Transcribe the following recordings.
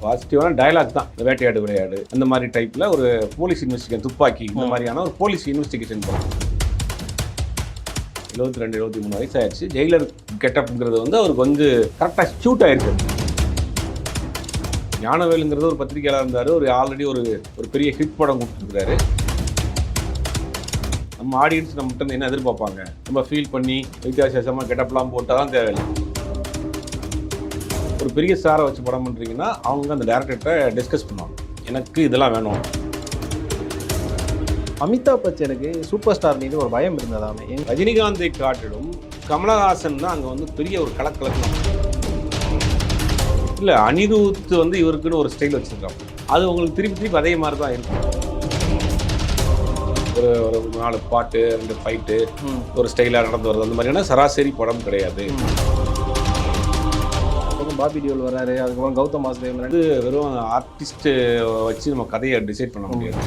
பாசிட்டிவான டயலாக் தான். இந்த வேட்டையாடு விளையாடு அந்த மாதிரி டைப்பில் ஒரு போலீஸ் இன்வெஸ்டிகேஷன், துப்பாக்கி இந்த மாதிரியான ஒரு போலீஸ் இன்வெஸ்டிகேஷன் படம். 72-73 வயசு ஆயிடுச்சு. ஜெயிலர் கெட்டப்ங்கிறது வந்து அவருக்கு வந்து கரெக்டாக ஷூட் ஆயிருக்கு. ஞானவேலுங்கிறது ஒரு பத்திரிகையாளர் இருந்தார். ஒரு ஆல்ரெடி ஒரு பெரிய ஹிட் படம் கொடுத்துருக்காரு. நம்ம ஆடியன்ஸ் நம்மகிட்ட என்ன எதிர்பார்ப்பாங்க, நம்ம ஃபீல் பண்ணி வித்தியாசமாக கெட்டப்லாம் போட்டால் தான் தேவையில்லை. ஒரு பெரிய ஸ்டாரை வச்சு படம் பண்ணுறீங்கன்னா அவங்க அந்த டேரக்டர்கிட்ட டிஸ்கஸ் பண்ணுவாங்க, எனக்கு இதெல்லாம் வேணும். அமிதாப் பச்சனுக்கு சூப்பர் ஸ்டார் மீது ஒரு பயம் இருந்ததாமே. ரஜினிகாந்தை காட்டிலும் கமலஹாசன் தான் அங்கே வந்து பெரிய ஒரு கலக்கலாம். இல்லை, அனிருத் வந்து இவருக்குன்னு ஒரு ஸ்டைல் வச்சுருக்காங்க. அது உங்களுக்கு திருப்பி அதே மாதிரி தான் இருக்கும். ஒரு 4 பாட்டு 2 ஃபைட்டு ஒரு ஸ்டைலாக நடந்து வருது. அந்த மாதிரியான சராசரி படம் கிடையாது. பாபி டியோல் வராரு, அதுக்கப்புறம் கௌதம் வாசுதேவன் வந்து வெறும் ஆர்டிஸ்ட்டு வச்சு நம்ம கதையை டிசைட் பண்ண முடியாது.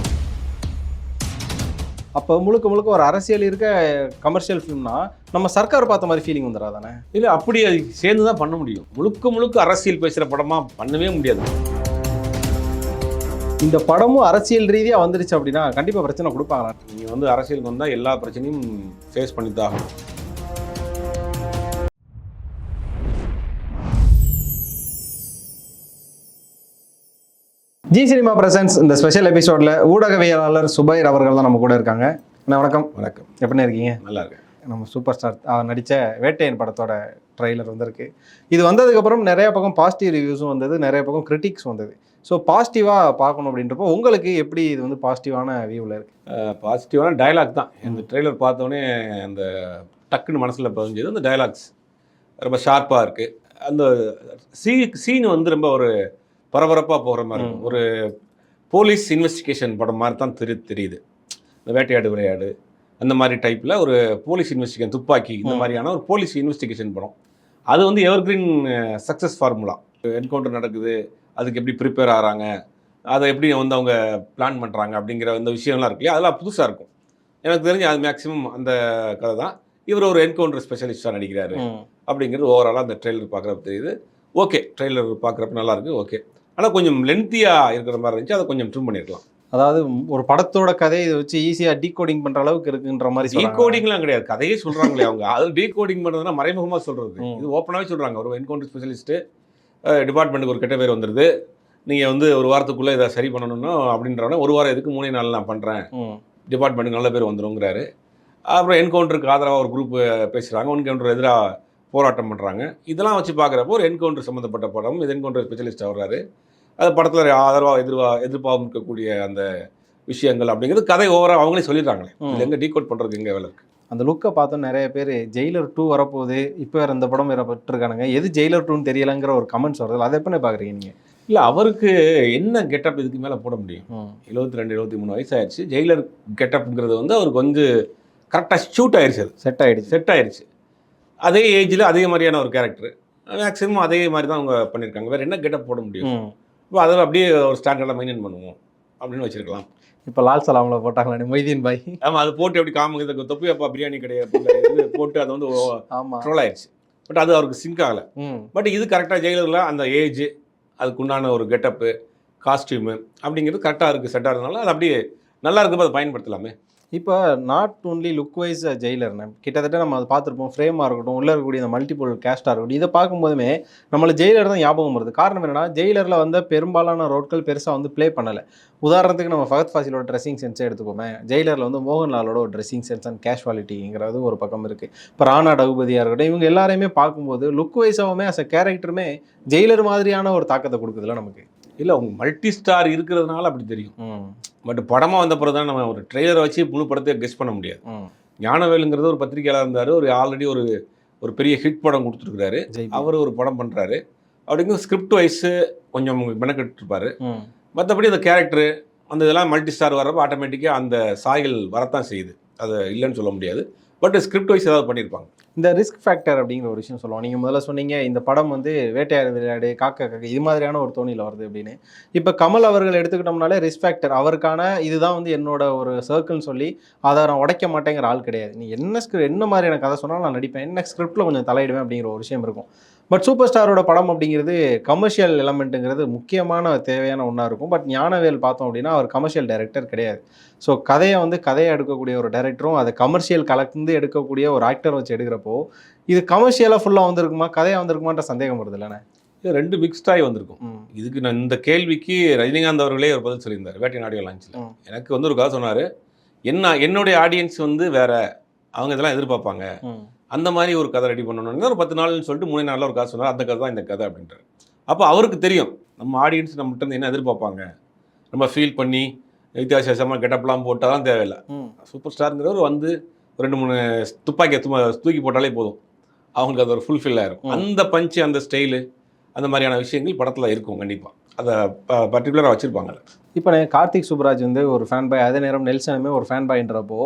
அப்போ முழுக்க ஒரு அரசியல் இருக்க கமர்ஷியல் ஃபிலிம்னா நம்ம சர்க்கார் பார்த்த மாதிரி ஃபீலிங் வந்துடாதானே? இல்லை, அப்படி அது சேர்ந்து தான் பண்ண முடியும். முழுக்க அரசியல் பேசுகிற படமாக பண்ணவே முடியாது. இந்த படமும் அரசியல் ரீதியாக வந்துருச்சு அப்படின்னா கண்டிப்பாக பிரச்சனை கொடுப்பாங்களா? நீங்கள் வந்து அரசியலுக்கு வந்தால் எல்லா பிரச்சனையும் ஃபேஸ் பண்ணி தான் ஆகணும். ஜி சினிமா பிரசன்ஸ் இந்த ஸ்பெஷல் எபிசோடில் ஊடகவியலாளர் சுபைர் அவர்கள் தான் நம்ம கூட இருக்காங்க. வணக்கம். வணக்கம். எப்படி இருக்கீங்க? நல்லா இருக்கேன். நம்ம சூப்பர் ஸ்டார் நடித்த வேட்டையன் படத்தோட ட்ரெய்லர் வந்திருக்கு. இது வந்ததுக்கப்புறம் நிறைய பக்கம் பாசிட்டிவ் ரிவ்யூஸும் வந்தது, நிறைய பக்கம் கிரிட்டிக்ஸ் வந்தது. ஸோ பாசிட்டிவாக பார்க்கணும் அப்படின்றப்போ உங்களுக்கு எப்படி இது வந்து பாசிட்டிவான வியூவில் இருக்குது? பாசிட்டிவான டயலாக் தான். இந்த ட்ரெய்லர் பார்த்தோன்னே அந்த டக்குன்னு மனசில் பதிஞ்சது அந்த டயலாக்ஸ் ரொம்ப ஷார்ப்பாக இருக்குது. அந்த சீன் வந்து ரொம்ப ஒரு பரபரப்பாக போகிற மாதிரி இருக்கும். ஒரு போலீஸ் இன்வெஸ்டிகேஷன் படம் மாதிரி தான் தெரியுது. இந்த வேட்டையாடு விளையாடு அந்த மாதிரி டைப்பில் ஒரு போலீஸ் இன்வெஸ்டிகேஷன், துப்பாக்கி இந்த மாதிரியான ஒரு போலீஸ் இன்வெஸ்டிகேஷன் படம். அது வந்து எவர்கிரீன் சக்ஸஸ் ஃபார்முலா. என்கவுண்டர் நடக்குது, அதுக்கு எப்படி ப்ரிப்பேர் ஆகிறாங்க, அதை எப்படி வந்து அவங்க பிளான் பண்ணுறாங்க அப்படிங்கிற அந்த விஷயம்லாம் இருக்கு இல்லையா, அதெல்லாம் புதுசாக இருக்கும். எனக்கு தெரிஞ்சு அது மேக்ஸிமம் அந்த கதை தான். இவர் ஒரு என்கவுண்டர் ஸ்பெஷலிஸ்டாக நடிக்கிறாரு அப்படிங்கிறது ஓவராலாக அந்த ட்ரெய்லர் பார்க்குறப்ப தெரியுது. ஓகே, ட்ரெய்லர் பார்க்குறப்ப நல்லாயிருக்கு. ஓகே, ஆனால் கொஞ்சம் லென்த்தியாக இருக்கிற மாதிரி இருந்துச்சு. அதை கொஞ்சம் ட்ரிம் பண்ணியிருக்கலாம். அதாவது ஒரு படத்தோட கதையை இதை வச்சு ஈஸியாக டீகோடிங் பண்ணுற அளவுக்கு இருக்குன்ற மாதிரி. டீகோடிங்லாம் கிடையாது, கதையே சொல்கிறாங்களே அவங்க. அது டீகோடிங் பண்ணுறதுனா மறைமுகமாக சொல்கிறது. இது ஓப்பனாகவே சொல்கிறாங்க. ஒரு என்கவுண்டர் ஸ்பெஷலிஸ்ட்டு டிபார்ட்மெண்ட்டுக்கு ஒரு கெட்ட பேர் வந்துடுது, நீங்கள் வந்து ஒரு வாரத்துக்குள்ளே இதை சரி பண்ணணும்னா அப்படின்றவன ஒரு வாரம் எதுக்கு 3 நாள் நான் பண்ணுறேன், டிபார்ட்மெண்ட்டுக்கு நல்ல பேர் வந்துடுங்கிறாரு. அப்புறம் என்கவுண்டருக்கு ஆதரவாக ஒரு குரூப் பேசுகிறாங்க, என்கவுண்டர் எதிராக போராட்டம் பண்ணுறாங்க. இதெல்லாம் வச்சு பார்க்குறப்போ ஒரு என்கவுண்டர் சம்மந்தப்பட்ட படம். இது என்கவுண்டர் ஸ்பெஷலிஸ்ட்டாக வர்றாரு. அது படத்தில் ஆதரவாக எதிர்பார்க்கக்கூடிய அந்த விஷயங்கள் அப்படிங்கிறது கதை ஓவராக அவங்களே சொல்லிடுறாங்களே. இது எங்கே டீகோட் பண்ணுறது எங்கே வேலை இருக்குது? அந்த லுக்கை பார்த்தோம் நிறைய பேர் ஜெயிலர் 2 வரப்போகுது, இப்போ வேறு இந்த படம் வேறு பட்டுருக்கானுங்க, எது ஜெயிலர் 2ன்னு தெரியலைங்கிற ஒரு கமெண்ட்ஸ் வருது. அதை எப்போ பார்க்குறீங்க நீங்கள்? இல்லை, அவருக்கு என்ன கெட்டப் இதுக்கு மேலே போட முடியும்? 72-73 வயசு ஆயிடுச்சு. ஜெயிலர் கெட்டப்ங்கிறது வந்து அவருக்கு வந்து கரெக்டாக ஷூட் ஆயிடுச்சு, அது செட் ஆயிடுச்சு. அதே ஏஜில் அதே மாதிரியான ஒரு கேரக்டர், மேக்ஸிமம் அதே மாதிரி தான் அவங்க பண்ணியிருக்காங்க. வேறு என்ன கெட்டப் போட முடியும்? இப்போ அதில் அப்படியே ஒரு ஸ்டாண்டர்டாக மெயின்டைன் பண்ணுவோம் அப்படின்னு வச்சுருக்கலாம். இப்போ லால் சலாமில் போட்டாங்களே மொய்தீன் பாய். ஆமாம், அது போட்டு எப்படி காமிங்க தொப்பியப்பா பிரியாணி கிடையாது போட்டு அது வந்து ட்ரோல் ஆயிடுச்சு. பட் அது அவருக்கு சிங்க் ஆகலை. பட் இது கரெக்டாக ஜெயிலரில் அந்த ஏஜ், அதுக்குண்டான ஒரு கெட்டப்பு, காஸ்டியூமு அப்படிங்கிறது கரெக்டாக இருக்குது, செட்டாக இருந்தனால அது அப்படியே நல்லா இருக்கும்போது அதை பயன்படுத்தலாமே. இப்போ நாட் ஓன்லி லுக் வைஸ் ஜெயிலர்னு கிட்டத்தட்ட நம்ம அதை பார்த்துருப்போம். ஃப்ரேமாக இருக்கட்டும், உள்ளே இருக்கக்கூடிய அந்த மல்டிபிள் கேஸ்டாக இருக்கட்டும், இதை பார்க்கும்போதுமே நம்மளை ஜெயிலர் தான் ஞாபகம் வருது. காரணம் என்னென்னா, ஜெயிலரில் வந்து பெரும்பாலான ரோட்கள் பெருசாக வந்து ப்ளே பண்ணலை. உதாரணத்துக்கு நம்ம ஃபகத் ஃபாசிலோட ட்ரெஸ்ஸிங் சென்ஸே எடுத்துக்கோமே. ஜெயிலரில் வந்து மோகன்லாலோட ஒரு ட்ரெஸ்ஸிங் சென்ஸ் அண்ட் கேஷுவாலிட்டிங்கிறது ஒரு பக்கம் இருக்குது. இப்போ ராணா டகுபதியாக இருக்கட்டும், இவங்க எல்லாரையுமே பார்க்கும்போது லுக் வைஸாகவுமே அஸ் அ கேரக்டருமே ஜெயிலர் மாதிரியான ஒரு தாக்கத்தை கொடுக்குதுல்ல நமக்கு. இல்லை, அவங்க மல்டி ஸ்டார் இருக்கிறதுனால அப்படி தெரியும். பட் படமாக வந்த பிறகு தான் நம்ம ஒரு ட்ரெய்லரை வச்சு முழு படத்தை கெஸ் பண்ண முடியாது. ஞானவேலுங்கிறது ஒரு பத்திரிகையாளர் இருந்தார். ஒரு ஆல்ரெடி ஒரு பெரிய ஹிட் படம் கொடுத்துருக்காரு. அவர் ஒரு படம் பண்ணுறாரு அப்படிங்கிற ஸ்கிரிப்ட் வைஸு கொஞ்சம் மெனக்கெட்டுருப்பார். மற்றபடி அந்த கேரக்டரு அந்த இதெல்லாம் மல்டி ஸ்டார் வர்றப்போ ஆட்டோமேட்டிக்காக அந்த சாயல் வரத்தான் செய்யுது. அதை இல்லைன்னு சொல்ல முடியாது. பட் ஸ்கிரிப்ட் வைஸ் ஏதாவது பண்ணியிருப்பாங்க. இந்த ரிஸ்க் ஃபேக்டர் அப்படிங்கிற ஒரு விஷயம் சொல்லுவோம். நீங்கள் முதல்ல சொன்னீங்க இந்த படம் வந்து வேட்டையாடு விளையாடு, காக்கா காக்கா இது மாதிரியான ஒரு தோணியில் வருது அப்படின்னு. இப்போ கமல் அவர்கள் எடுத்துக்கிட்டோம்னாலே ரிஸ்க் ஃபேக்டர் அவருக்கான இதுதான் வந்து என்னோட ஒரு சர்க்கிள்னு சொல்லி அதை நான் உடைக்க மாட்டேங்கிற ஆள் கிடையாது. நீ என்ன மாதிரியான கதை சொன்னாலும் நான் நடிப்பேன், என்ன ஸ்கிரிப்டில் கொஞ்சம் தலையிடுவேன் அப்படிங்கிற ஒரு விஷயம் இருக்கும். பட் சூப்பர் ஸ்டாரோட படம் அப்படிங்கிறது கமர்ஷியல் எலமெண்ட்டுங்கிறது முக்கியமான தேவையான ஒன்றா இருக்கும். பட் ஞானவேல் பார்த்தோம் அப்படின்னா அவர் கமர்ஷியல் டைரக்டர் கிடையாது. ஸோ கதையை வந்து கதையை எடுக்கக்கூடிய ஒரு டைரக்டரும் அதை கமர்ஷியல் கலந்து எடுக்கக்கூடிய ஒரு ஆக்டர் வச்சு எடுக்கிறப்போ இது கமர்ஷியலாக ஃபுல்லாக வந்திருக்குமா கதையாக வந்திருக்குமான்ற சந்தேகம் வருது இல்லைண்ணே? இது 2 மிக்ஸ்டாகி வந்திருக்கும். இதுக்கு நான் இந்த கேள்விக்கு ரஜினிகாந்த் அவர்களே ஒரு பதில் சொல்லியிருந்தார் வேட்டையின் ஆடியோ லான்ச்சில். எனக்கு வந்து ஒரு கதை சொன்னார், என்னுடைய ஆடியன்ஸ் வந்து வேற, அவங்க இதெல்லாம் எதிர்பார்ப்பாங்க, அந்த மாதிரி ஒரு கதை ரெடி பண்ணணும்னு ஒரு 10 நாள்னு சொல்லிட்டு 3 நாளில் ஒரு கதை சொன்னார். அந்த கதை தான் இந்த கதை அப்படின்றார். அப்போ அவருக்கு தெரியும் நம்ம ஆடியன்ஸ் நம்மகிட்ட இருந்து என்ன எதிர்பார்ப்பாங்க, நம்ம ஃபீல் பண்ணி வித்தியாசமாக கெட்டப்லாம் போட்டால் தான் தேவையில்லை. சூப்பர் ஸ்டாருங்கிறவர் வந்து 2-3 துப்பாக்கியை தூக்கி போட்டாலே போதும், அவங்களுக்கு அது ஒரு ஃபுல்ஃபில் ஆயிரும். அந்த பஞ்சு, அந்த ஸ்டைலு, அந்த மாதிரியான விஷயங்கள் படத்தில் இருக்கும். கண்டிப்பாக அதை பர்டிகுலராக வச்சுருப்பாங்க. இப்போ கார்த்திக் சுப்ராஜ் வந்து ஒரு ஃபேன் பாய், அதே நேரம் நெல்சனுமே ஒரு ஃபேன் பாயின்றப்போ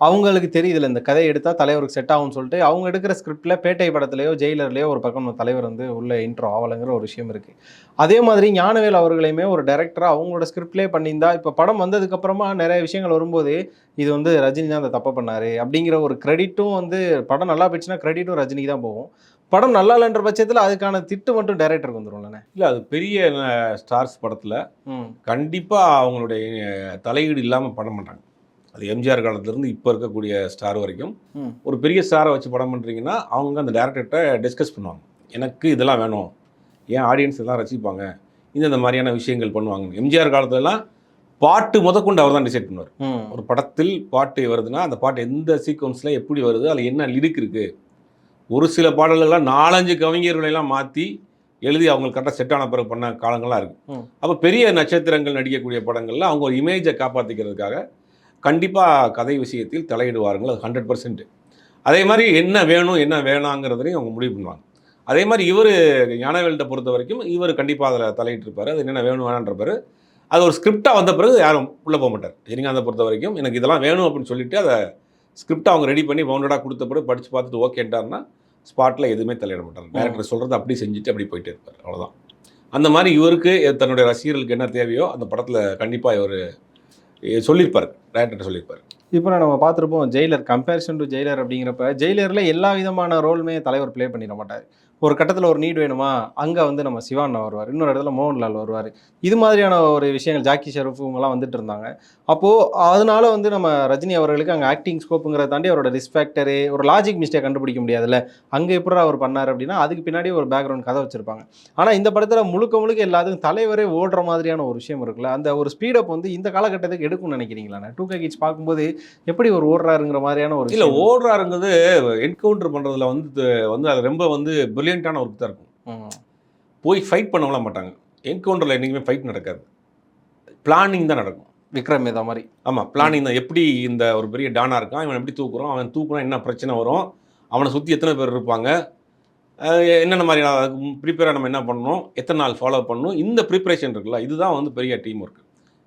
அவங்களுக்கு தெரியுதுல இந்த கதையை எடுத்தால் தலைவருக்கு செட் ஆகும்னு சொல்லிட்டு அவங்க எடுக்கிற ஸ்கிரிப்டில் பேட்டை படத்துலையோ ஜெயிலர்லையோ ஒரு பக்கம் தலைவர் வந்து உள்ள இன்ட்ரோ ஆகலைங்கிற ஒரு விஷயம் இருக்குது. அதே மாதிரி ஞானவேல் அவர்களையுமே ஒரு டைரக்டராக அவங்களோட ஸ்கிரிப்ட்லேயே பண்ணியிருந்தா இப்போ படம் வந்ததுக்கப்புறமா நிறைய விஷயங்கள் வரும்போது இது வந்து ரஜினி தான் அந்த தப்பை பண்ணார் அப்படிங்கிற ஒரு கிரெடிட்டும் வந்து படம் நல்லா போயிடுச்சுன்னா கிரெடிட்டும் ரஜினிக்கு தான் போகும். படம் நல்லா இல்லைன்ற பட்சத்தில் அதுக்கான திட்டு மட்டும் டைரக்டருக்கு வந்துடும்லண்ணே. இல்லை, அது பெரிய ஸ்டார்ஸ் படத்தில் கண்டிப்பாக அவங்களுடைய தலையீடு இல்லாமல் படம் பண்ணுறாங்க. அது எம்ஜிஆர் காலத்துலேருந்து இப்போ இருக்கக்கூடிய ஸ்டார் வரைக்கும் ஒரு பெரிய ஸ்டாரை வச்சு படம் பண்ணுறீங்கன்னா அவங்க அந்த டேரக்டர்கிட்ட டிஸ்கஸ் பண்ணுவாங்க, எனக்கு இதெல்லாம் வேணும், ஏன் ஆடியன்ஸ் இதெல்லாம் ரசிப்பாங்க, இந்த மாதிரியான விஷயங்கள் பண்ணுவாங்க. எம்ஜிஆர் காலத்துலலாம் பாட்டு முதற்கொண்டு அவர் தான் டிசைட் பண்ணுவார். ஒரு படத்தில் பாட்டு வருதுன்னா அந்த பாட்டு எந்த சீக்வன்ஸில் எப்படி வருது, அதில் என்ன லிரிக் இருக்குது. ஒரு சில பாடல்கள்லாம் 4-5 கவிஞர்களெல்லாம் மாற்றி எழுதி அவங்களுக்கு கரெக்டாக செட் ஆன பிறகு பண்ண காலங்கள்லாம் இருக்குது. அப்போ பெரிய நட்சத்திரங்கள் நடிக்கக்கூடிய படங்களில் அவங்க ஒரு இமேஜை காப்பாற்றிக்கிறதுக்காக கண்டிப்பாக கதை விஷயத்தில் தலையிடுவார்கள். அது 100%. அதே மாதிரி என்ன வேணும் என்ன வேணாங்கிறதையும் அவங்க முடிவு பண்ணுவாங்க. அதே மாதிரி இவர் ஞானவேல்கிட்ட பொறுத்த வரைக்கும் இவர் கண்டிப்பாக அதில் தலையிட்டிருப்பார். அது என்னென்ன வேணும் வேணான்றப்பார். அது ஒரு ஸ்கிரிப்டாக வந்த பிறகு யாரும் உள்ளே போக மாட்டார். ரஜினிகாந்தை பொறுத்த வரைக்கும் எனக்கு இதெல்லாம் வேணும் அப்படின்னு சொல்லிட்டு அதை ஸ்கிரிப்டை அவங்க ரெடி பண்ணி பவுண்டடாக கொடுத்த பிறகு படித்து பார்த்துட்டு ஓகேட்டார்னா ஸ்பாட்டில் எதுவுமே தலையிட மாட்டார். டேரக்டர் சொல்கிறது அப்படி செஞ்சுட்டு அப்படி போயிட்டே இருப்பார். அவ்வளோதான். அந்த மாதிரி இவருக்கு தன்னுடைய ரசிகர்களுக்கு என்ன தேவையோ அந்த படத்தில் கண்டிப்பாக இவர் சொல்லியிருப்பார், டேரக்டர் சொல்லியிருப்பார். இப்போ நம்ம பார்த்துருப்போம் ஜெயிலர், கம்பேரிசன் டு ஜெயிலர் அப்படிங்கிறப்ப ஜெயிலரில் எல்லா விதமான ரோலுமே தலைவர் ப்ளே பண்ணிட மாட்டார். ஒரு கட்டத்தில் ஒரு நீட் வேணுமா அங்கே வந்து நம்ம சிவானா வருவார், இன்னொரு இடத்துல மோகன்லால் வருவார். இது மாதிரியான ஒரு விஷயங்கள் ஜாக்கி ஷெரூப் இவங்கெல்லாம் வந்துட்டு இருந்தாங்க. அப்போது அதனால வந்து நம்ம ரஜினி அவர்களுக்கு அங்கே ஆக்டிங் ஸ்கோப்புங்கிறத தாண்டி அவரோட ரிஸ்பெக்டரு ஒரு லாஜிக் மிஸ்டேக் கண்டுபிடிக்க முடியாதுல்ல, அங்கே எப்படி அவர் பண்ணார் அப்படின்னா அதுக்கு பின்னாடி ஒரு பேக்ரவுண்ட் கதை வச்சுருப்பாங்க. ஆனால் இந்த படத்தில் முழுக்க எல்லாத்துக்கும் தலைவரே ஓடுற மாதிரியான ஒரு விஷயம் இருக்குல்ல, அந்த ஒரு ஸ்பீடப் வந்து இந்த காலகட்டத்துக்கு எடுக்கும்னு நினைக்கிறீங்களா? 2K கிட்ஸ் பார்க்கும்போது எப்படி ஒரு ஓடுறாருங்கிற மாதிரியான ஒரு இல்லை, ஓடுறாருங்கிறது என்கவுண்டர் பண்ணுறதுல வந்து அது ரொம்ப வந்து பிரில்லியண்ட்டான ஒர்க் தான் இருக்கும். போய் ஃபைட் பண்ணவலாம் மாட்டாங்க. என்கவுண்டரில் என்றைக்குமே ஃபைட் நடக்காது, பிளானிங் தான் நடக்கும். விக்ரம் இதை மாதிரி. ஆமாம், பிளானிங் தான். எப்படி இந்த ஒரு பெரிய டானாக இருக்கான், இவன் எப்படி தூக்குறோம், அவன் தூக்குனா என்ன பிரச்சனை வரும், அவனை சுற்றி எத்தனை பேர் இருப்பாங்க, என்னென்ன மாதிரி ப்ரிப்பேராக நம்ம என்ன பண்ணணும், எத்தனை நாள் ஃபாலோ பண்ணணும், இந்த ப்ரிப்பரேஷன் இருக்குல்ல, இதுதான் வந்து பெரிய டீம் ஒர்க்.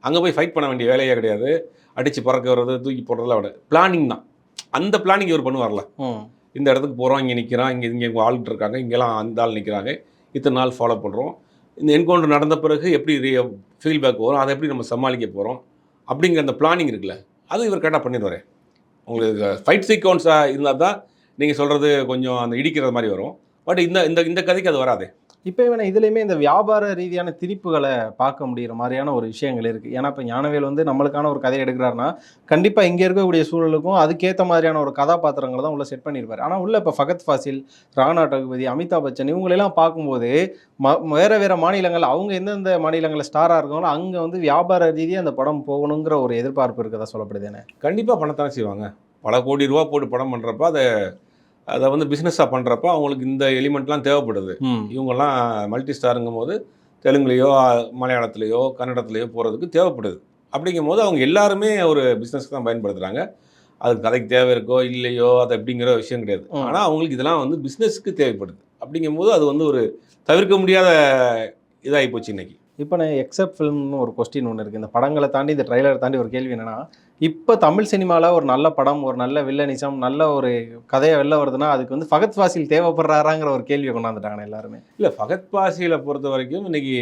அங்கே போய் ஃபைட் பண்ண வேண்டிய வேலையே கிடையாது. அடித்து பறக்க வர்றது, தூக்கி போடுறதுல விட பிளானிங் தான். அந்த பிளானிங் இவர் பண்ணுவார்ல, இந்த இடத்துக்கு போகிறோம், இங்கே நிற்கிறான், இங்கே ஆள்கிட்டு இருக்காங்க, இங்கெல்லாம் அந்த ஆள் நிற்கிறாங்க, இத்தனை நாள் ஃபாலோ பண்ணுறோம், இந்த என்கவுண்டர் நடந்த பிறகு எப்படி ஃபீல்பேக் வரும், அதை எப்படி நம்ம சமாளிக்க போகிறோம் அப்படிங்கிற அந்த பிளானிங் இருக்குல்ல, அது இவர் கரெக்டாக பண்ணிடுவார். உங்களுக்கு ஃபைட் சீக்வன்ஸாக இருந்தால் தான் நீங்கள் சொல்கிறது கொஞ்சம் அந்த இடிக்கிற மாதிரி வரும். பட் இந்த கதைக்கு அது வராது. இப்போ இவனை இதுலேயுமே இந்த வியாபார ரீதியான திணிப்புகளை பார்க்க முடிகிற மாதிரியான ஒரு விஷயங்கள் இருக்குது. ஏன்னா இப்போ ஞானவேல் வந்து நம்மளுக்கான ஒரு கதையை எடுக்கிறாருன்னா கண்டிப்பாக இங்கே இருக்கக்கூடிய சூழலுக்கும் அதுக்கேற்ற மாதிரியான ஒரு கதாபாத்திரங்களை தான் உள்ள செட் பண்ணியிருப்பார். ஆனால் உள்ள இப்போ ஃபகத் ஃபாசில், ராணா டகுபதி, அமிதாப் பச்சன் இவங்களெல்லாம் பார்க்கும்போது வேறு மாநிலங்கள் அவங்க எந்தெந்த மாநிலங்களில் ஸ்டாராக இருக்காங்களோ அங்கே வந்து வியாபார ரீதியாக அந்த படம் போகணுங்கிற ஒரு எதிர்பார்ப்பு இருக்கதா சொல்லப்படுதுன்னு. கண்டிப்பாக பண்ணத்தானே செய்வாங்க. பல கோடி ரூபா போட்டு படம் பண்ணுறப்ப அதை வந்து பிஸ்னஸாக பண்ணுறப்ப அவங்களுக்கு இந்த எலிமெண்ட்லாம் தேவைப்படுது. இவங்கெல்லாம் மல்டி ஸ்டாருங்கும் போது தெலுங்குலேயோ மலையாளத்துலேயோ கன்னடத்துலேயோ போகிறதுக்கு தேவைப்படுது. அப்படிங்கும் போது அவங்க எல்லாருமே ஒரு பிஸ்னஸ்க்கு தான் பயன்படுத்துகிறாங்க. அதுக்கு கதைக்கு தேவை இருக்கோ இல்லையோ அது அப்படிங்கிற விஷயம் கிடையாது. ஆனால் அவங்களுக்கு இதெல்லாம் வந்து பிஸ்னஸ்க்கு தேவைப்படுது. அப்படிங்கும்போது அது வந்து ஒரு தவிர்க்க முடியாத இதாகி போச்சு இன்னைக்கு. இப்போ நான் எக்ஸப்ட் ஃபிலிம்னு ஒரு கொஸ்டின் ஒன்று இருக்குது. இந்த படங்களை தாண்டி இந்த ட்ரைலரை தாண்டி ஒரு கேள்வி என்னன்னா, இப்போ தமிழ் சினிமாவில் ஒரு நல்ல படம், ஒரு நல்ல வில்லனிசம், நல்ல ஒரு கதையை வெளில வருதுன்னா அதுக்கு வந்து ஃபகத் ஃபாசில் தேவைப்படுறாராங்கிற ஒரு கேள்வியை கொண்டாந்துட்டாங்க எல்லாருமே. இல்லை, ஃபகத் ஃபாசிலை பொறுத்த வரைக்கும் இன்னைக்கு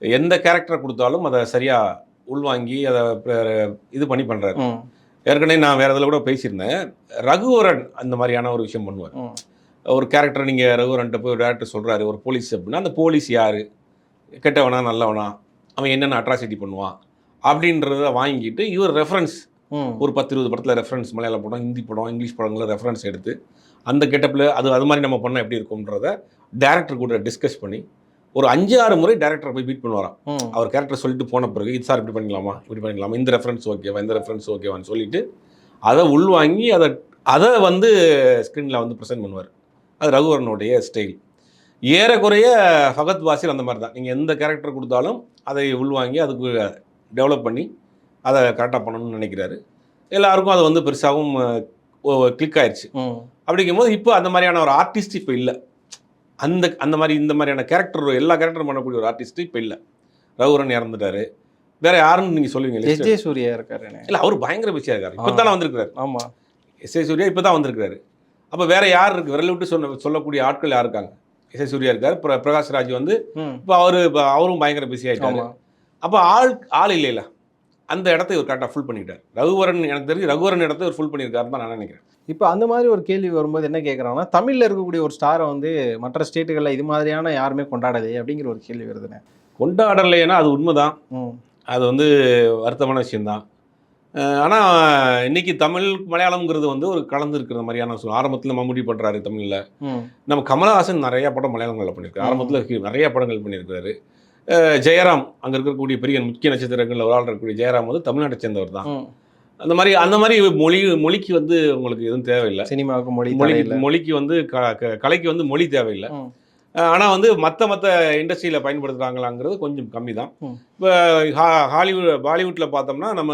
எந்த கேரக்டரை கொடுத்தாலும் அதை சரியாக உள்வாங்கி அதை இது பண்ணி பண்ணுறாரு. ஏற்கனவே நான் வேறு இதில் கூட பேசியிருந்தேன். ரகுவரன் அந்த மாதிரியான ஒரு விஷயம் பண்ணுவார். ஒரு கேரக்டர் நீங்கள் ரகுவரன்ட்ட போய் டேரக்டர் சொல்கிறாரு ஒரு போலீஸ் அப்படின்னா, அந்த போலீஸ் யார், கெட்டவனா நல்லவனா, அவன் என்னென்ன அட்ராசிட்டி பண்ணுவான் அப்படின்றத வாங்கிட்டு இவர் ரெஃபரன்ஸ் ஒரு 10-20 படத்தில் ரெஃபரன்ஸ், மலையாள படம், ஹிந்தி படம், இங்கிலீஷ் படங்களில் ரெஃபரன்ஸ் எடுத்து அந்த கெட்டப்பில் அது மாதிரி நம்ம பண்ணால் எப்படி இருக்கும்ன்றத டேரக்டர் கூட டிஸ்கஸ் பண்ணி ஒரு 5-6 முறை டேரக்டரை போய் மீட் பண்ணுவாராம். அவர் கேரக்டர் சொல்லிட்டு போன பிறகு இது சார் இப்படி பண்ணிக்கலாமா, இந்த ரெஃபரன்ஸ் ஓகேவா, இந்த ரெஃபரன்ஸ் ஓகேவான்னு சொல்லிட்டு அதை உள்வாங்கி அதை வந்து ஸ்க்ரீனில் வந்து ப்ரெசென்ட் பண்ணுவார். அது ரகுவரனுடைய ஸ்டைல். ஏறக்குறைய ஃபகத் ஃபாசில் அந்த மாதிரி தான். நீங்கள் எந்த கேரக்டர் கொடுத்தாலும் அதை உள்வாங்கி அதுக்கு டெவலப் பண்ணி அதை கரெக்டாக பண்ணணும்னு நினைக்கிறாரு. எல்லாருக்கும் அது வந்து பெருசாகவும் கிளிக் ஆயிடுச்சு. அப்படிங்கும்போது இப்போ அந்த மாதிரியான ஒரு ஆர்டிஸ்ட் இப்போ இல்லை. அந்த மாதிரி இந்த மாதிரியான கேரக்டர் எல்லா கேரக்டரும் பண்ணக்கூடிய ஒரு ஆர்டிஸ்ட் இப்போ இல்லை. ரகுவரன் இறந்துட்டாரு. வேற யாருன்னு நீங்கள் சொல்லுவீங்க? எஸ்.ஜே. சூர்யா இருக்காரு. இல்லை, அவர் பயங்கர பிஸியாக இருக்காரு. இப்போ தான் வந்திருக்காரு. ஆமாம், எஸ்.ஜே. சூர்யா இப்போ தான் வந்திருக்காரு. அப்போ வேற யார் இருக்கு? விரல் விட்டு சொல்லக்கூடிய ஆட்கள் யார் இருக்காங்க? எஸ்.ஜே. சூர்யா இருக்கார். பிரகாஷ் ராஜ் வந்து இப்போ அவரும் பயங்கர பிஸி ஆகிட்டாரு. அப்போ ஆள் இல்லைல்ல, அந்த இடத்த இவர் கரெக்டாக ஃபுல் பண்ணிக்கிட்டார். ரகுவரன், எனக்கு தெரிஞ்சு ரகுவரன் இடத்த இவர் ஃபுல் பண்ணியிருக்காருன்னு தான் நான் நினைக்கிறேன். இப்போ அந்த மாதிரி ஒரு கேள்வி வரும்போது என்ன கேட்குறாங்கன்னா, தமிழில் இருக்கக்கூடிய ஒரு ஸ்டாரை வந்து மற்ற ஸ்டேட்டுகளில் இது மாதிரியான யாருமே கொண்டாடலையே அப்படிங்கிற ஒரு கேள்வி வருதுண்ணே. கொண்டாடலைன்னா அது உண்மைதான். அது வந்து வருத்தமான விஷயம்தான். ஆனால் இன்னைக்கு தமிழ் மலையாளம்ங்கிறது வந்து ஒரு கலந்து இருக்கிற மாதிரியான ஆரம்பத்தில் மம்முட்டி பண்ணுறாரு தமிழில். நம்ம கமலஹாசன் நிறையா படம் மலையாளங்களில் பண்ணியிருக்காரு. ஆரம்பத்தில் நிறைய படங்கள் பண்ணியிருக்காரு. ஜெயராம், அங்கே இருக்கக்கூடிய பெரிய முக்கிய நட்சத்திரங்களில் ஒரு ஆள் இருக்கக்கூடிய ஜெயராம் வந்து தமிழ்நாட்டை சேர்ந்தவர் தான். அந்த மாதிரி மொழிக்கு வந்து உங்களுக்கு எதுவும் தேவையில்லை. சினிமாவுக்கு மொழிக்கு வந்து கலைக்கு வந்து மொழி தேவையில்லை. ஆனால் வந்து மற்ற இண்டஸ்ட்ரியில் பயன்படுத்துகிறாங்களாங்கிறது கொஞ்சம் கம்மி தான். இப்போ பாலிவுட்டில் பார்த்தோம்னா நம்ம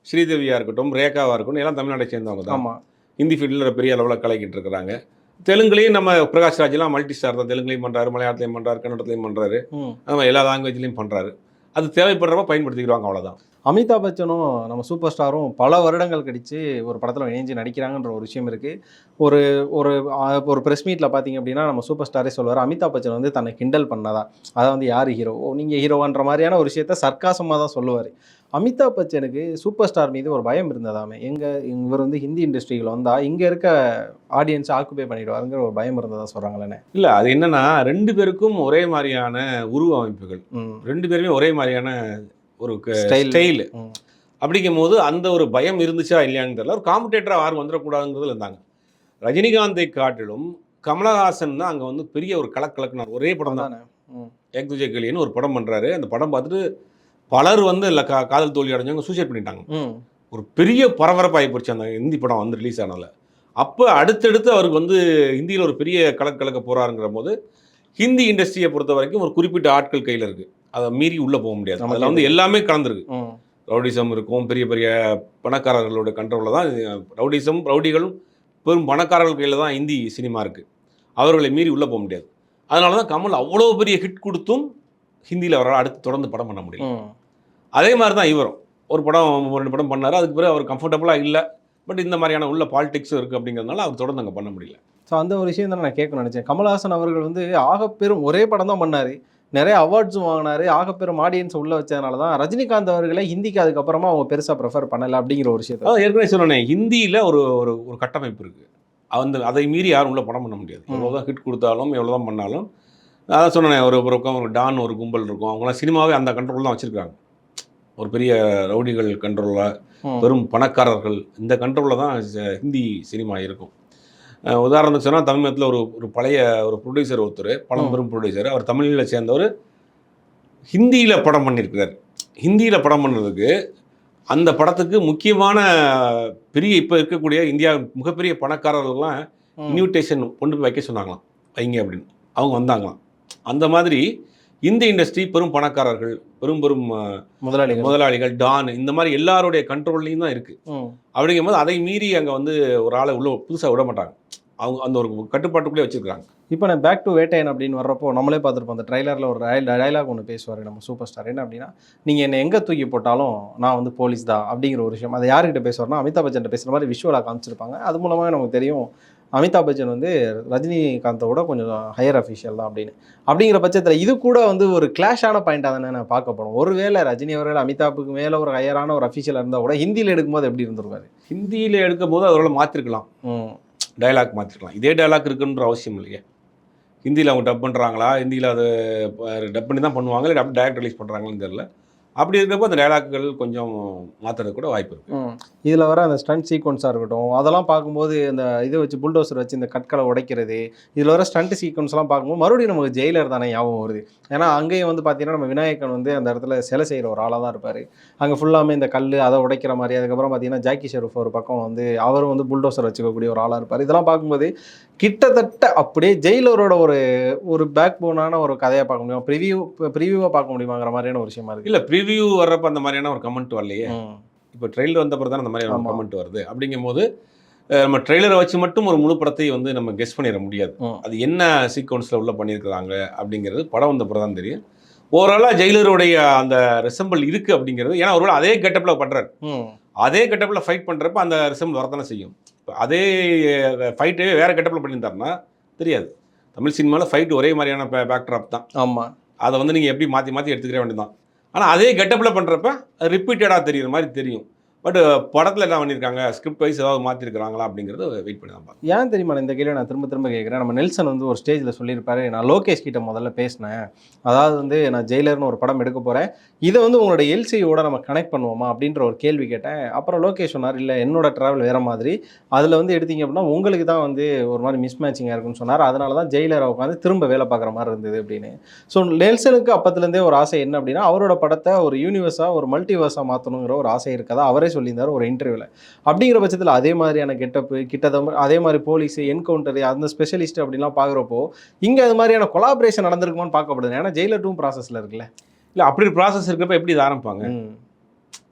ஸ்ரீதேவியாக இருக்கட்டும், ரேகாவாக இருக்கட்டும், எல்லாம் தமிழ்நாட்டை சேர்ந்தவங்க தான். ஹிந்தி ஃபீல்டில் பெரிய அளவில் கலக்கிட்டு இருக்கிறாங்க. தெலுங்குலேயும் நம்ம பிரகாஷ் ராஜ்லாம் மல்டி ஸ்டார் தான். தெலுங்குலையும் பண்ணுறாரு, மலையாளத்துலையும் பண்ணுறாரு, கன்னடத்துலையும் பண்ணுறாரு, நம்ம எல்லா லாங்குவேஜ்லையும் பண்ணுறாரு. அது தேவைப்படுறப்ப பயன்படுத்திக்கிறாங்க, அவ்வளோதான். அமிதாப் பச்சனும் நம்ம சூப்பர் ஸ்டாரும் பல வருடங்கள் கழித்து ஒரு படத்தில் இணைஞ்சு நடிக்கிறாங்கன்ற ஒரு விஷயம் இருக்குது. ஒரு ஒரு ப்ரெஸ் மீட்டில் பார்த்தீங்க அப்படின்னா நம்ம சூப்பர் ஸ்டாரே சொல்லுவார், அமிதாப் பச்சன் வந்து தன்னை கிண்டல் பண்ணதா, அதை வந்து யார் ஹீரோ, நீங்கள் ஹீரோவான்ற மாதிரியான ஒரு விஷயத்த சர்க்காசமாக தான் சொல்லுவார். அமிதாப் பச்சனுக்கு சூப்பர் ஸ்டார் மீது ஒரு பயம் இருந்ததாமே. இவர் வந்து ஹிந்தி இண்டஸ்ட்ரியில் வந்தால் இங்கே இருக்க ஆடியன்ஸை ஆக்குபை பண்ணிடுவாருங்கிற ஒரு பயம் இருந்ததா சொல்கிறாங்களே. இல்லை, அது என்னென்னா 2 பேருக்கும் ஒரே மாதிரியான உருவ அமைப்புகள், 2 பேருமே ஒரே மாதிரியான ஒரு ஸ்டைலு. அப்படிங்கும் போது அந்த ஒரு பயம் இருந்துச்சா இல்லையான்னு தெரியல. ஒரு காம்படேட்டராக யாரும் வந்துடக்கூடாதுங்கிறதுல இருந்தாங்க. ரஜினிகாந்தை காட்டிலும் கமலஹாசன் தான் அங்கே வந்து பெரிய ஒரு கலக்குனார். ஒரே படம் தான், ஏக் துஜே கே லியேன்னு ஒரு படம் பண்ணுறாரு. அந்த படம் பார்த்துட்டு பலர் வந்து இல்லை காதல் தோல்வி அடைஞ்சவங்க சூசைட் பண்ணிட்டாங்க. ஒரு பெரிய பரபரப்பாகி போச்சு அந்த ஹிந்தி படம் வந்து ரிலீஸ் ஆனதில். அப்போ அடுத்தடுத்து அவருக்கு வந்து ஹிந்தியில் ஒரு பெரிய கலக்க போகிறாருங்கிற போது ஹிந்தி இண்டஸ்ட்ரியை பொறுத்த வரைக்கும் ஒரு குறிப்பிட்ட ஆட்கள் கையில் இருக்குது. அதை மீறி உள்ளே போக முடியாது. அதில் வந்து எல்லாமே கலந்துருக்கு. ரவுடிசம் இருக்கும், பெரிய பெரிய பணக்காரர்களோட கண்ட்ரோலில் தான் ரவுடிகளும் பெரும் பணக்காரர்கள் கையில் தான் ஹிந்தி சினிமா இருக்குது. அவர்களை மீறி உள்ளே போக முடியாது. அதனால தான் கமல் அவ்வளோ பெரிய ஹிட் கொடுத்தும் ஹிந்தியில் அவரால் அடுத்து தொடர்ந்து படம் பண்ண முடியும். அதே மாதிரி தான் இவரும் ஒரு படம் 2 படம் பண்ணார். அதுக்கு பிறகு அவர் கம்ஃபர்டபுளாக இல்லை. பட் இந்த மாதிரியான உள்ள பாலிடிக்ஸும் இருக்குது அப்படிங்கிறதுனால அவர் தொடர்ந்து அங்கே பண்ண முடியல. ஸோ அந்த ஒரு விஷயம் தான் நான் கேட்கணும்னு நினச்சேன். கமல்ஹாசன் அவர்கள் வந்து ஆகப்பெரும் ஒரே படம் தான் பண்ணார், நிறைய அவார்ட்ஸும் வாங்கினார், ஆகப்பெரும் ஆடியன்ஸ் உள்ளே வச்சதுனால தான் ரஜினிகாந்த் அவர்களை ஹிந்திக்கு அதுக்கப்புறமா அவங்க பெருசாக ப்ரிஃபர் பண்ணலை அப்படிங்கிற ஒரு விஷயத்தை ஏற்கனவே சொன்னேன். ஹிந்தியில் ஒரு ஒரு கட்டமைப்பு இருக்குது. அதை மீறி யாரும் உள்ள படம் பண்ண முடியாது. எவ்வளோதான் ஹிட் கொடுத்தாலும் எவ்வளோதான் பண்ணாலும். அதான் சொன்னேன், ஒரு பக்கம் ஒரு டான் ஒரு கும்பல் இருக்கும். அவங்களாம் சினிமாவே அந்த கண்ட்ரோல் தான் வச்சுருக்காங்க. ஒரு பெரிய ரவுடிகள் கண்ட்ரோலில், பெரும் பணக்காரர்கள், இந்த கண்ட்ரோலில் தான் ஹிந்தி சினிமா இருக்கும். உதாரணத்துக்கு சொன்னால் தமிழகத்தில் ஒரு பழைய ஒரு ப்ரொடியூசர் ஒருத்தர், பழம்பெரும் ப்ரொடியூசர், அவர் தமிழில் சேர்ந்தவர் ஹிந்தியில் படம் பண்ணியிருக்கிறார். ஹிந்தியில் படம் பண்ணுறதுக்கு அந்த படத்துக்கு முக்கியமான இப்போ இருக்கக்கூடிய இந்தியா மிகப்பெரிய பணக்காரர்கள்லாம் இன்விடேஷன் கொண்டு போய் வைக்க சொன்னாங்களாம், வைங்க அப்படின்னு. அவங்க வந்தாங்களாம். அந்த மாதிரி இந்த இண்டஸ்ட்ரி பெரும் பணக்காரர்கள், பெரும் முதலாளிகள், டான், இந்த மாதிரி எல்லாருடைய கண்ட்ரோல்லையும் தான் இருக்குது. அப்படிங்கும்போது அதை மீறி அங்கே வந்து ஒரு ஆளை உள்ள புதுசாக விட மாட்டாங்க. அவங்க அந்த ஒரு கட்டுப்பாட்டுக்குள்ளே வச்சுருக்காங்க. இப்போ நான் பேக் டு வேட்டையன் அப்படின்னு வர்றப்போ நம்மளே பார்த்துருப்போம். அந்த ட்ரைலரில் ஒரு டயலாக் ஒன்று பேசுவார் நம்ம சூப்பர் ஸ்டார். என்ன அப்படின்னா, நீங்கள் என்னை எங்கே தூக்கி போட்டாலும் நான் வந்து போலீஸ் தான் அப்படிங்கிற ஒரு விஷயம். அதை யார்கிட்ட பேசுவார்னா அமிதாப் பச்சன் பேசுகிற மாதிரி விஷுவலாக காமிச்சிருப்பாங்க. அது மூலமாக நமக்கு தெரியும் அமிதாப் பச்சன் வந்து ரஜினிகாந்தோட கொஞ்சம் ஹையர் அஃபீஷியல் தான் அப்படின்னு. அப்படிங்கிற பட்சத்தில் இது கூட வந்து ஒரு கிளாஷான பாயிண்டாக தானே நான் பார்க்கப்படும். ஒருவேளை ரஜினி அவர்கள் அமிதாப்புக்கு மேலே ஒரு ஹையரான ஒரு அஃபீஷியல் இருந்தால் கூட ஹிந்தியில் எடுக்கும்போது எப்படி இருந்திருக்காரு? ஹிந்தியில் எடுக்கும்போது அதோட மாற்றிருக்கலாம், டைலாக் மாற்றிருக்கலாம். இதே டைலாக் இருக்குன்ற அவசியம் இல்லையே. ஹிந்தியில் அவங்க டப் பண்ணுறாங்களா, ஹிந்தியில் அது டப் பண்ணி தான் பண்ணுவாங்க, இல்லை அப்படி டைரக்ட் ரிலீஸ் பண்ணுறாங்கன்னு தெரியல. அப்படி இருக்கிறப்போ அந்த டைலாக்குகள் கொஞ்சம் மாற்றுறதுக்கு கூட வாய்ப்பு இருக்குது. இதில் வர அந்த ஸ்டண்ட் சீக்வன்ஸாக இருக்கட்டும், அதெல்லாம் பார்க்கும்போது இந்த இதை வச்சு புல்டோசர் வச்சு இந்த கற்களை உடைக்கிறது, இதில் வர ஸ்டண்ட் சீக்வன்ஸ்லாம் பார்க்கும்போது மறுபடியும் நமக்கு ஜெயிலர் தானே ஞாபகம் வருது. ஏன்னா அங்கேயும் வந்து பார்த்தீங்கன்னா நம்ம விநாயகன் வந்து அந்த இடத்துல சிலை செய்கிற ஒரு ஆளாக தான் இருப்பார். அங்கே ஃபுல்லாமே இந்த கல் அதை உடைக்கிற மாதிரி. அதுக்கப்புறம் பார்த்தீங்கன்னா ஜாக்கி ஷெரூஃப் ஒரு பக்கம் வந்து அவரும் வந்து புல்டோசர் வச்சுக்கக்கூடிய ஒரு ஆளாக இருப்பார். இதெல்லாம் பார்க்கும்போது கிட்டத்தட்ட அப்படியே ஜெயிலரோட ஒரு பேக் போனான ஒரு கதையாக பார்க்க முடியும். ப்ரிவியூவாக பார்க்க முடியுமாங்கிற மாதிரியான ஒரு விஷயமா இருக்குது. இல்லை, ப்ரிவியூ வர்றப்ப அந்த மாதிரியான ஒரு கமெண்ட் வரலையே. இப்போ ட்ரெயிலர் வந்த பிறகு தான் அந்த மாதிரி கமெண்ட் வருது. அப்படிங்கும்போது நம்ம ட்ரெய்லரை வச்சு மட்டும் ஒரு முழு படத்தை வந்து நம்ம கெஸ் பண்ணிட முடியாது. அது என்ன சீக்வன்ஸில் உள்ள பண்ணியிருக்கிறாங்க அப்படிங்கிறது படம் வந்த பிறகு தான் தெரியும். ஓவராலாக ஜெயிலருடைய அந்த ரிசம்பிள் இருக்குது அப்படிங்கிறது. ஏன்னா ஒருவேளை அதே கெட்டப்பில் பண்ணுறாரு, அதே கெட்டப்பில் ஃபைட் பண்ணுறப்ப அந்த ரிசம்பிள் வரத்தானே செய்யும். இப்போ அதே ஃபைட்டே வேறு கெட்டப்பில் பண்ணியிருந்தாருன்னா தெரியாது. தமிழ் சினிமாவில் ஃபைட் ஒரே மாதிரியான பேக்ட்ராப் தான். ஆமாம், அதை வந்து நீங்கள் எப்படி மாற்றி மாற்றி எடுத்துக்கிற வேண்டியதான். ஆனால் அதே கெட்டப்பில் பண்ணுறப்ப ரிப்பீட்டடாக தெரியுற மாதிரி தெரியும். பட் படத்தில் என்ன பண்ணியிருக்காங்க, ஸ்கிரிப்ட் வைஸ் ஏதாவது மாற்றிருக்கிறாங்களா அப்படிங்கிறத வெயிட் பண்ணி தான் பார்ப்பேன். ஏன் தெரியுமா இந்த கேள்வி நான் திரும்ப திரும்ப கேட்குறேன். நம்ம நெல்சன் வந்து ஒரு ஸ்டேஜில் சொல்லியிருப்பாரு, நான் லோகேஷ் கிட்ட முதல்ல பேசினேன். அதாவது வந்து நான் ஜெயிலர்னு ஒரு படம் எடுக்க போகிறேன், இதை வந்து உங்களோட எல்சியோட நம்ம கனெக்ட் பண்ணுவோமா அப்படின்ற ஒரு கேள்வி கேட்டேன். அப்புறம் லோகேஷ் சொன்னார், இல்லை என்னோட ட்ராவல் வேறு மாதிரி, அதில் வந்து எடுத்தீங்க அப்படின்னா உங்களுக்கு தான் வந்து ஒரு மாதிரி மிஸ் மேட்சிங்காக இருக்குன்னு சொன்னார். அதனால தான் ஜெயிலரை உட்காந்து திரும்ப வேலை பார்க்குற மாதிரி இருந்தது அப்படின்னு. ஸோ நெல்சனுக்கு அப்பத்துலேருந்தே ஒரு ஆசை என்ன அப்படின்னா, அவரோட படத்தை ஒரு யூனிவர்ஸாக ஒரு மல்டிவர்ஸாக மாற்றணுங்கிற ஒரு ஆசை இருக்கதா அவரே சொல்லியிருந்தார் ஒரு இன்டர்வியூவில். அப்படிங்கிற பட்சத்தில் அதே மாதிரியான கெட்டப்பு கிட்டத்தட்ட அதே மாதிரி போலீஸ் என்கவுண்டர் அந்த ஸ்பெஷலிஸ்ட் அப்படின்லாம் பார்க்குறப்போ இங்கே அது மாதிரியான கொலாபரேஷன் நடந்திருக்குமான்னு பார்க்கப்படுது. ஏன்னா ஜெயிலர் 2 ப்ராசஸில் இருக்குல்ல. இல்லை, அப்படி ப்ராசஸ் இருக்கிறப்ப எப்படி இதை ஆரம்பிப்பாங்க?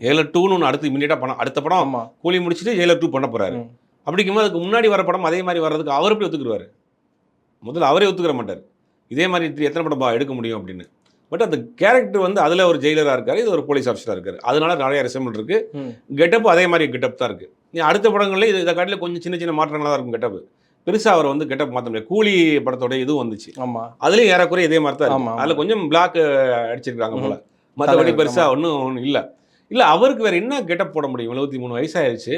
ஜெயிலர் 2ன்னு ஒன்று அடுத்து இமீடியட்டாக படம், அடுத்த படம் கூலி முடிச்சுட்டு ஜெயிலர் 2 பண்ண போகிறாரு. அப்படிங்கும்போது அதுக்கு முன்னாடி வர படம் அதே மாதிரி வர்றதுக்கு அவர் எப்படி ஒத்துக்குருவார்? முதல்ல அவரே ஒத்துக்கிற மாட்டார். இதே மாதிரி எத்தனை படம் எடுக்க முடியும் அப்படின்னு. பட் அந்த கேரக்டர் வந்து அதில் ஒரு ஜெயிலராக இருக்கார், இது ஒரு போலீஸ் ஆஃபீஸராக இருக்கார். அதனால நிறைய ரிசம்பிள் இருக்குது. கெட்டப் அதே மாதிரி கெட்டப் தான் இருக்குது. நீ அடுத்த படங்களில் இதை காட்டில் கொஞ்சம் சின்ன சின்ன மாற்றங்களாக தான் இருக்கும். கெட்டப் பெருசாக அவர் வந்து கெட்டப் மாற்ற முடியாது. கூலி படத்தோட இதுவும் வந்துச்சு, அதுலேயும் ஏறக்குறைய இதே மாதிரி தான் இருக்கும். அதில் கொஞ்சம் பிளாக் அடிச்சிருக்காங்க போல, மற்றபடி பெருசாக ஒன்றும் இல்லை. அவருக்கு வேறு என்ன கெட்டப் போட முடியும்? 73 வயசாகிடுச்சு,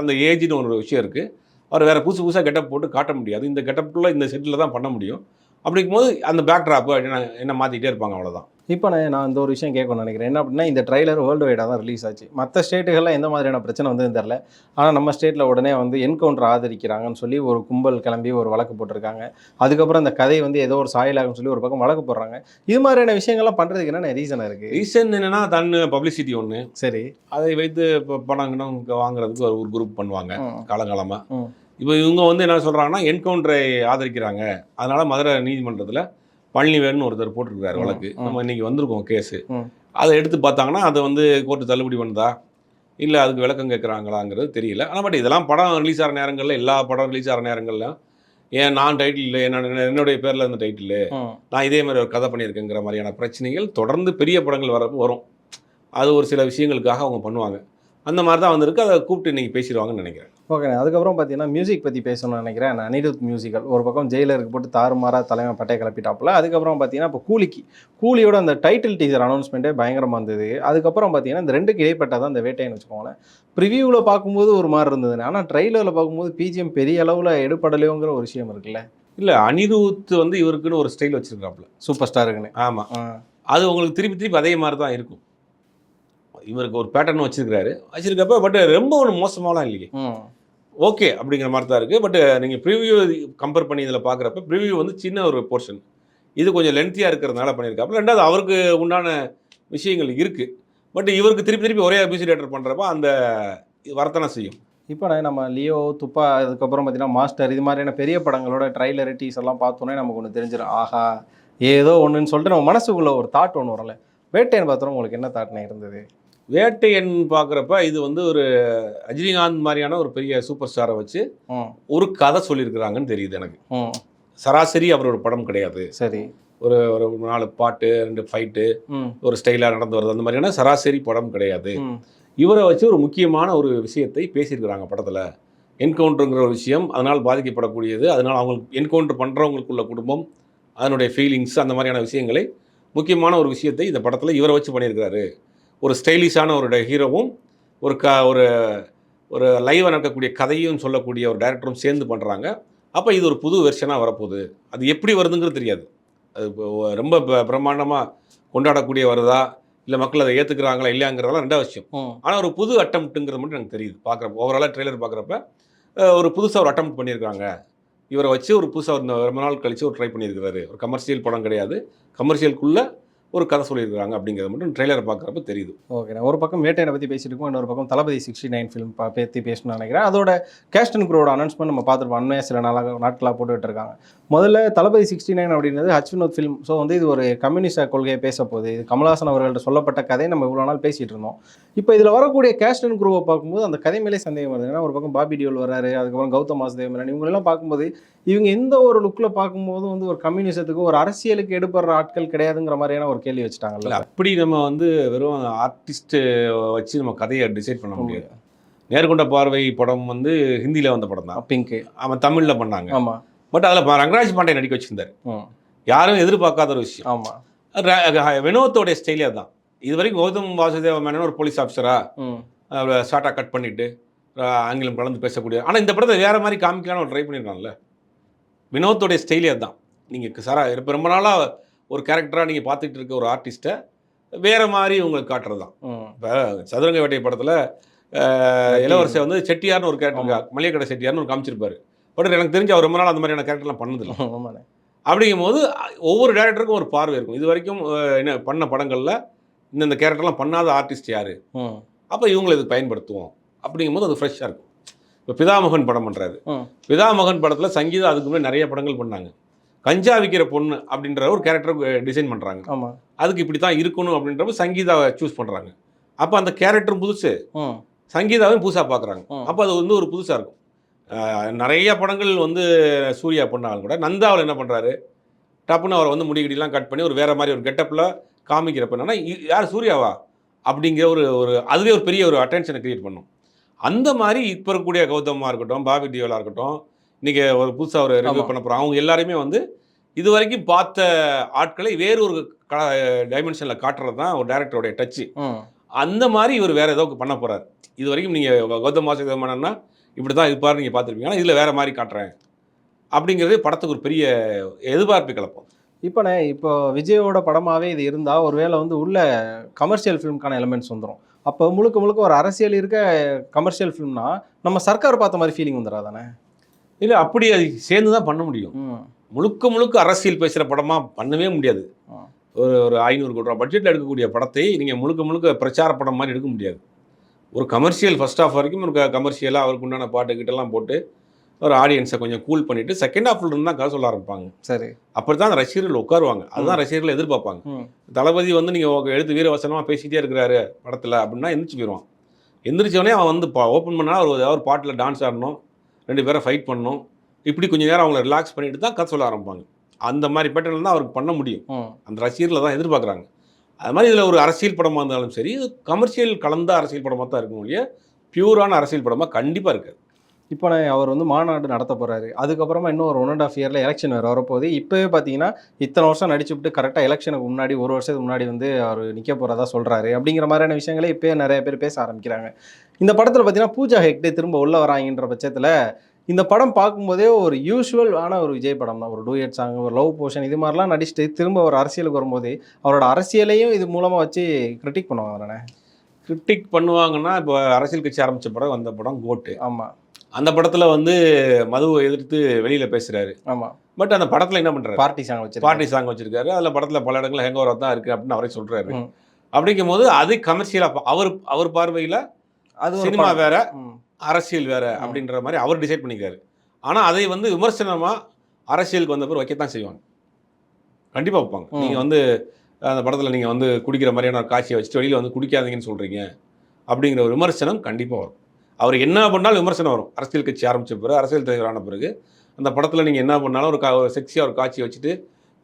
அந்த ஏஜ்னு ஒரு விஷயம் இருக்குது. அவர் வேறு புதுசாக கெட்டப் போட்டு காட்ட முடியாது. இந்த கெட்டப்பில் இந்த செட்டில் தான் பண்ண முடியும். அப்படிங்கும்போது அந்த பேக் ட்ராப்பு என்ன மாற்றிக்கிட்டே இருப்பாங்க, அவ்வளோதான். இப்போ நான் இந்த ஒரு விஷயம் கேட்கணும்னு நினைக்கிறேன். என்ன அப்படின்னா, இந்த ட்ரைலர் வேர்ல்டு வைடாக தான் ரிலீஸ் ஆச்சு. மற்ற ஸ்டேட்டுகளில் எந்த மாதிரியான பிரச்சனை வந்ததுன்னு தெரில. ஆனால் நம்ம ஸ்டேட்டில் உடனே வந்து என்கவுண்டர் ஆதரிக்கிறாங்கன்னு சொல்லி ஒரு கும்பல் கிளம்பி ஒரு வழக்கு போட்டிருக்காங்க. அதுக்கப்புறம் அந்த கதை வந்து ஏதோ ஒரு சாயலாகுன்னு சொல்லி ஒரு பக்கம் வழக்கு போடுறாங்க. இது மாதிரியான விஷயங்கள்லாம் பண்ணுறதுக்கு என்னென்ன ரீசன் இருக்குது? ரீசன் என்னென்னா, தன் பப்ளிசிட்டி ஒன்று, சரி, அதை வைத்து இப்போ பணம் வாங்குறதுக்கு ஒரு குரூப் பண்ணுவாங்க காலங்காலமாக. இப்போ இவங்க வந்து என்ன சொல்கிறாங்கன்னா, என்கவுண்டரை ஆதரிக்கிறாங்க, அதனால் மதுரை நீதிமன்றத்தில் பழனிவேல்னு ஒருத்தர் போட்டிருக்கிறார் வழக்கு. நம்ம இன்றைக்கி வந்திருக்கோம் கேஸு. அதை எடுத்து பார்த்தாங்கன்னா அதை வந்து கோர்ட்டு தள்ளுபடி பண்ணுதா இல்லை அதுக்கு விளக்கம் கேட்குறாங்களாங்கிறது தெரியல. ஆனால் பட் இதெல்லாம் படம் ரிலீஸ் ஆகிற நேரங்களில், எல்லா படம் ரிலீஸ் ஆகிற நேரங்களில் ஏன் நான் டைட்டில் இல்லை, என்னுடைய பேரில் இருந்த டைட்டில், நான் இதே மாதிரி ஒரு கதை பண்ணியிருக்கேங்கிற மாதிரியான பிரச்சனைகள் தொடர்ந்து பெரிய படங்கள் வரும். அது ஒரு சில விஷயங்களுக்காக அவங்க பண்ணுவாங்க. அந்த மாதிரி தான் வந்திருக்கு. அதை கூப்பிட்டு இன்றைக்கி பேசிடுவாங்கன்னு நினைக்கிறேன். ஓகே, அதுக்கப்புறம் பார்த்தீங்கன்னா மியூசிக் பற்றி பேசணும்னு நினைக்கிறேன். அனிருத் மியூசிக்கல் ஒரு பக்கம் ஜெயிலருக்கு போட்டு தாறுமாறாக தலைவன் பட்டையை கிளப்பிட்டாப்புல. அதுக்கப்புறம் பார்த்தீங்கன்னா இப்போ கூலியோட அந்த டைட்டில் டீசர் அனௌன்ஸ்மெண்ட்டே பயங்கரமாக இருந்தது. அதுக்கப்புறம் பார்த்தீங்கன்னா இந்த ரெண்டுக்கு இடைப்பட்ட தான் இந்த வேட்டைன்னு வச்சுக்கோங்களேன். ப்ரிவியூவில் பார்க்கும்போது ஒரு மாதிரி இருந்தது, ஆனால் ட்ரெய்லரில் பார்க்கும்போது பிஜிஎம் பெரிய அளவில் எடுப்படலையோங்கிற ஒரு விஷயம் இருக்குல்ல. இல்லை, அனிருத் வந்து இவருக்குன்னு ஒரு ஸ்டைல் வச்சுருக்காப்புல, சூப்பர் ஸ்டாருக்குன்னு. ஆமாம், அது உங்களுக்கு திருப்பி அதே மாதிரி தான் இருக்கும். இவருக்கு ஒரு பேட்டர்ன் வச்சிருக்கப்ப பட் ரொம்ப ஒன்றும் மோசமாலாம் இல்லையே, ஓகே அப்படிங்கிற மாதிரி தான் இருக்குது. பட் நீங்கள் ப்ரிவியூ கம்பேர் பண்ணி இதில் பார்க்குறப்ப ப்ரிவியூ வந்து சின்ன ஒரு போர்ஷன், இது கொஞ்சம் லென்த்தியாக இருக்கிறதுனால பண்ணியிருக்காப்புல. ரெண்டாவது அவருக்கு உண்டான விஷயங்கள் இருக்குது. பட் இவருக்கு திருப்பி ஒரே அபியூசிடேட்டர் பண்ணுறப்ப அந்த வரத்தனை செய்யும். இப்போ நம்ம லியோ, துப்பா, அதுக்கப்புறம் பார்த்தீங்கன்னா மாஸ்டர், இது மாதிரியான பெரிய படங்களோட ட்ரைலர் டீசர்லாம் பார்த்தோன்னே நமக்கு ஒன்று தெரிஞ்சிடும், ஆஹா ஏதோ ஒன்றுன்னு சொல்லிட்டு நம்ம மனசுக்குள்ளே ஒரு தாட் ஒன்று வரல. வேட்டைன்னு பார்த்தோம், உங்களுக்கு என்ன தாட்னே இருந்தது? வேட்டையன் பார்க்குறப்ப இது வந்து ஒரு ரஜினிகாந்த் மாதிரியான ஒரு பெரிய சூப்பர் ஸ்டாரை வச்சு ஒரு கதை சொல்லியிருக்கிறாங்கன்னு தெரியுது எனக்கு. சராசரி அவரோட படம் கிடையாது. சரி, ஒரு ஒரு 4 பாட்டு 2 ஃபைட்டு ஒரு ஸ்டைலாக நடந்து வருது அந்த மாதிரியான சராசரி படம் கிடையாது. இவரை வச்சு ஒரு முக்கியமான ஒரு விஷயத்தை பேசியிருக்கிறாங்க படத்தில். என்கவுண்டருங்கிற ஒரு விஷயம் அதனால் பாதிக்கப்படக்கூடியது, அதனால் அவங்களுக்கு என்கவுண்டர் பண்ணுறவங்களுக்குள்ள குடும்பம், அதனுடைய ஃபீலிங்ஸ், அந்த மாதிரியான விஷயங்களை முக்கியமான ஒரு விஷயத்தை இந்த படத்தில் இவரை வச்சு பண்ணியிருக்கிறாரு. ஒரு ஸ்டைலிஷான ஒரு ஹீரோவும் ஒரு ஒரு ஒரு லைவாக நடக்கக்கூடிய கதையும் சொல்லக்கூடிய ஒரு டைரக்டரும் சேர்ந்து பண்ணுறாங்க. அப்போ இது ஒரு புது வெர்ஷனாக வரப்போகுது. அது எப்படி வருதுங்கிறது தெரியாது. அது இப்போ ரொம்ப பிரம்மாண்டமாக கொண்டாடக்கூடிய வருதா, இல்லை மக்கள் அதை ஏற்றுக்கிறாங்களா இல்லையாங்கிறதெல்லாம் ரெண்டாவது விஷயம். ஆனால் ஒரு புது அட்டம்ப்ட்டுங்கிறது மட்டும் எனக்கு தெரியுது பார்க்குறப்ப. ஓவராலாக ட்ரெய்லர் பார்க்குறப்ப ஒரு புதுசாக ஒரு அட்டம்ப்ட் பண்ணியிருக்காங்க. இவரை வச்சு ஒரு புதுசாக ரொம்ப நாள் கழித்து ஒரு ட்ரை பண்ணியிருக்கிறாரு. ஒரு கமர்ஷியல் படம் கிடையாது, கமர்ஷியலுக்குள்ளே ஒரு கதை சொல்லியிருக்காங்க அப்படிங்கிறது மட்டும் ட்ரெய்லரை பார்க்குறப்ப தெரியுது. ஓகே, ஒரு பக்கம் வேட்டையனை பற்றி பேசிட்டு இருக்கோம், இன்னொரு பக்கம் தளபதி 69 ஃபிலிம் பற்றி பேசணும்னு நினைக்கிறேன். அதோட கேஸ்ட் அண்ட் க்ரூவோட அனௌன்ஸ்மெண்ட் நம்ம பார்த்துருப்போம். அண்மையாக சில நாட்களாக போட்டுக்கிட்டு இருக்காங்க. முதல்ல தளபதி 69 அப்படின்றது ஹச் வினோத் ஃபிலிம். ஸோ வந்து இது ஒரு கம்யூனிஸ்ட் கொள்கையை பேச போகுது. இது கமல்ஹாசன் அவர்கள்ட்ட சொல்லப்பட்ட கதையை நம்ம இவ்வளோ நாள் பேசிகிட்டு இருந்தோம். இப்போ இதில் வரக்கூடிய கேஸ்ட் அண்ட் க்ரூவை பார்க்கும்போது அந்த கதை மேலே சந்தேகம் வருது. ஏன்னா ஒரு பக்கம் பாபி டியோல் வராரு, அதுக்கப்புறம் கௌதம் வாசுதேவ் மேனன், இவங்களெல்லாம் பார்க்கும்போது இவங்க எந்த ஒரு லுக்கில் பார்க்கும்போது வந்து ஒரு கம்யூனிசத்துக்கு ஒரு அரசியலுக்கு எடுப்படுற ஆட்கள் கிடையாதுங்கிற மாதிரியான ஒரு கேள்வி வச்சுட்டாங்கல்ல. அப்படி நம்ம வந்து வெறும் ஆர்டிஸ்ட்டு வச்சு நம்ம கதையை டிசைட் பண்ண முடியாது. நேர்கொண்ட பார்வை படம் வந்து ஹிந்தியில் வந்த படம் தான். பிங்க்கு அவன் தமிழில் பண்ணாங்க. ஆமாம். பட் அதில் ரங்கராஜ் பாண்டே நடிக்க வச்சுருந்தார். யாரும் எதிர்பார்க்காத ஒரு விஷயம். ஆமாம். வினோத்தோடைய ஸ்டைலே தான். இது வரைக்கும் கௌதம் வாசுதேவ மேனன் ஒரு போலீஸ் ஆஃபீஸராக ஷார்ட்டாக கட் பண்ணிவிட்டு ஆங்கிலம் கலந்து பேசக்கூடிய, ஆனால் இந்த படத்தை வேறு மாதிரி காமிக்கலான்னு ஒரு ட்ரை பண்ணியிருக்காங்கல்ல. வினோத்தோடைய ஸ்டைலே தான். நீங்கள் இப்போ ரொம்ப நாளாக ஒரு கேரக்டராக நீங்கள் பார்த்துட்டு இருக்க ஒரு ஆர்டிஸ்ட்டை வேறு மாதிரி உங்களுக்கு காட்டுறது தான். இப்போ சதுரங்க வேட்டை படத்தில் இளவரசை வந்து செட்டியார்னு ஒரு கேரக்டர், மளிகைக்கடை செட்டியார்னு ஒரு காமிச்சிருப்பாரு. பட் எனக்கு தெரிஞ்சு அவர் ரொம்ப நாள் அந்த மாதிரியான கேரக்டர்லாம் பண்ணதில்லை. அப்படிங்கும்போது ஒவ்வொரு டேரக்டருக்கும் ஒரு பார்வை இருக்கும். இது வரைக்கும் என்ன பண்ண படங்களில் இந்த கேரக்டர்லாம் பண்ணாத ஆர்டிஸ்ட் யார், அப்போ இவங்களை இதுக்கு பயன்படுத்துவோம். அப்படிங்கும்போது அது ஃப்ரெஷ்ஷாக இருக்கும். இப்போ பிதாமகன் படம் பண்ணுறாரு. பிதாமகன் படத்தில் சங்கீதா அதுக்கு முன்னாடி நிறைய படங்கள் பண்ணாங்க. கஞ்சா விற்கிற பொண்ணு அப்படின்ற ஒரு கேரக்டரை டிசைன் பண்ணுறாங்க. அதுக்கு இப்படி தான் இருக்கணும் அப்படின்றப்ப சங்கீதாவை சூஸ் பண்ணுறாங்க. அப்போ அந்த கேரக்டரும் புதுசு, சங்கீதாவையும் புதுசாக பார்க்குறாங்க. அப்போ அது வந்து ஒரு புதுசாக இருக்கும். நிறைய படங்கள் வந்து சூர்யா பண்ணாலும் கூட நந்தாவில் என்ன பண்ணுறாரு, டப்புன்னு அவரை வந்து முடிகடிலாம் கட் பண்ணி ஒரு வேறு மாதிரி ஒரு கெட்டப்பில் காமிக்கிறப்ப என்னன்னா யார் சூர்யாவா அப்படிங்கிற ஒரு அதுவே ஒரு பெரிய ஒரு அட்டென்ஷனை க்ரியேட் பண்ணும். அந்த மாதிரி இப்போ இருக்கக்கூடிய கௌதமாக இருக்கட்டும், பாபி டியோலாக இருக்கட்டும், இன்றைக்கி ஒரு புதுசாக ஒரு ரிவ்யூ பண்ண போகிறோம், அவங்க எல்லாருமே வந்து இது வரைக்கும் பார்த்த ஆட்களை வேறு ஒரு டைமென்ஷனில் காட்டுறது தான் ஒரு டேரக்டருடைய டச்சு. அந்த மாதிரி இவர் வேறு ஏதோ பண்ண போகிறார். இது வரைக்கும் நீங்கள் கௌதம் வாசுதேவனா இப்படி தான் இருப்பார் நீங்கள் பார்த்துருப்பீங்க, ஆனால் இதில் வேறு மாதிரி காட்டுறேன் அப்படிங்கிறது படத்துக்கு ஒரு பெரிய எதிர்பார்ப்பு கிளப்போம். இப்போ விஜயோட படமாகவே இது இருந்தால் ஒருவேளை வந்து உள்ள கமர்ஷியல் ஃபிலிம்க்கான எலிமெண்ட்ஸ் வந்துடும். அப்போ முழுக்க முழுக்க ஒரு அரசியல் இருக்க கமர்ஷியல் ஃபிலிம்னா நம்ம சர்க்கார் பார்த்த மாதிரி ஃபீலிங் வந்துடாதானே? இல்லை, அப்படி அது சேர்ந்து தான் பண்ண முடியும். முழுக்க முழுக்க அரசியல் பேசுகிற படமாக பண்ணவே முடியாது. ஒரு 500 கோடி ரூபா பட்ஜெட்டில் எடுக்கக்கூடிய படத்தை நீங்கள் முழுக்க முழுக்க பிரச்சார படம் மாதிரி எடுக்க முடியாது. ஒரு கமர்ஷியல் ஃபர்ஸ்ட் ஹாஃப் வரைக்கும் ஒரு கமர்ஷியலாக அவருக்கு உண்டான பாட்டுக்கிட்டெல்லாம் போட்டு ஒரு ஆடியன்ஸை கொஞ்சம் கூல் பண்ணிவிட்டு செகண்ட் ஹாஃபில் இருந்து தான் கதை சொல்ல ஆரம்பிப்பாங்க. சரி, அப்படி தான் ரசிகர்கள் உட்காருவாங்க. அதுதான் ரசிகர்கள் எதிர்பார்ப்பாங்க. தளபதி வந்து நீங்கள் எடுத்து வீரவசனமாக பேசிகிட்டே இருக்கிறாரு படத்தில் அப்படின்னா எந்திரிச்சு போயிடுவான். எந்திரிச்சோடனே அவன் வந்து ஓப்பன் பண்ணால் ஒரு பாட்டில் டான்ஸ் ஆடணும், 2 பேரை ஃபைட் பண்ணணும், இப்படி கொஞ்சம் நேரம் அவங்கள ரிலாக்ஸ் பண்ணிட்டு தான் கதை சொல்ல ஆரம்பிப்பாங்க. அந்த மாதிரி பேட்டர்னில் தான் அவருக்கு பண்ண முடியும். அந்த ரசிகர்களை தான் எதிர்பார்க்குறாங்க. அது மாதிரி இதில் ஒரு அரசியல் படமாக இருந்தாலும் சரி, இது கமர்ஷியல் கலந்த அரசியல் படமாக தான் இருக்கும் இல்லையா, பியூரான அரசியல் படமாக கண்டிப்பாக இருக்காது. இப்போ அவர் வந்து மாநாடு நடத்த போகிறாரு. அதுக்கப்புறமா இன்னும் ஒரு 1.5 இயரில் எலெக்ஷன் வேறு வரப்போகுது. இப்போவே பார்த்தீங்கன்னா இத்தனை வருஷம் நடிச்சுவிட்டு கரெக்டாக எலெக்ஷனுக்கு முன்னாடி 1 வருஷத்துக்கு முன்னாடி வந்து அவர் நிற்க போகிறதா சொல்கிறாரு அப்படிங்கிற மாதிரியான விஷயங்களே இப்போயே நிறைய பேர் பேச ஆரம்பிக்கிறாங்க. இந்த படத்தில் பார்த்தீங்கன்னா பூஜா ஹெக்டே திரும்ப உள்ள வராங்கன்ற பட்சத்தில் இந்த படம் பார்க்கும்போதே ஒரு யூஸ்வலான ஒரு விஜய் படம் தான். ஒரு டூயட் சாங், ஒரு லவ் போர்ஷன், இது மாதிரிலாம் நடிச்சுட்டு திரும்ப ஒரு அரசியலுக்கு வரும்போது அவரோட அரசியலையும் இது மூலமாக வச்சு கிரிட்டிக் பண்ணுவாங்க தானே? கிரிட்டிக் பண்ணுவாங்கன்னா, இப்போ அரசியல் கட்சி ஆரம்பித்த படம் வந்த படம் கோட்டு. ஆமாம், அந்த படத்தில் வந்து மதுவை எதிர்த்து வெளியில் பேசுகிறாரு. ஆமாம். பட் அந்த படத்தில் என்ன பண்ணுறாரு, பார்ட்டி சாங் வச்சிருக்காரு. அதில் படத்தில் பல இடங்கள் ஹேங் ஓவர் தான் இருக்குது அப்படின்னு அவரே சொல்கிறாரு. அப்படிங்கும் போது அது கமர்ஷியலாக அவர் பார்வையில் அது சினிமா வேற, அரசியல் வேற அப்படின்ற மாதிரி அவர் டிசைட் பண்ணிக்கிறாரு. ஆனால் அதை வந்து விமர்சனமாக அரசியலுக்கு வந்த பேர் வைக்கத்தான் செய்வாங்க, கண்டிப்பாக வைப்பாங்க. நீங்கள் வந்து அந்த படத்தில் நீங்கள் வந்து குடிக்கிற மாதிரியான ஒரு காட்சியை வச்சுட்டு வெளியில் வந்து குடிக்காதீங்கன்னு சொல்கிறீங்க அப்படிங்கிற ஒரு விமர்சனம் கண்டிப்பாக வரும். அவர் என்ன பண்ணாலும் விமர்சனம் வரும். அரசியல் கட்சி ஆரம்பித்த பிறகு, அரசியல் தலைவரான பிறகு அந்த படத்தில் நீங்கள் என்ன பண்ணாலும் ஒரு செக்ஸியாக ஒரு காட்சியை வச்சுட்டு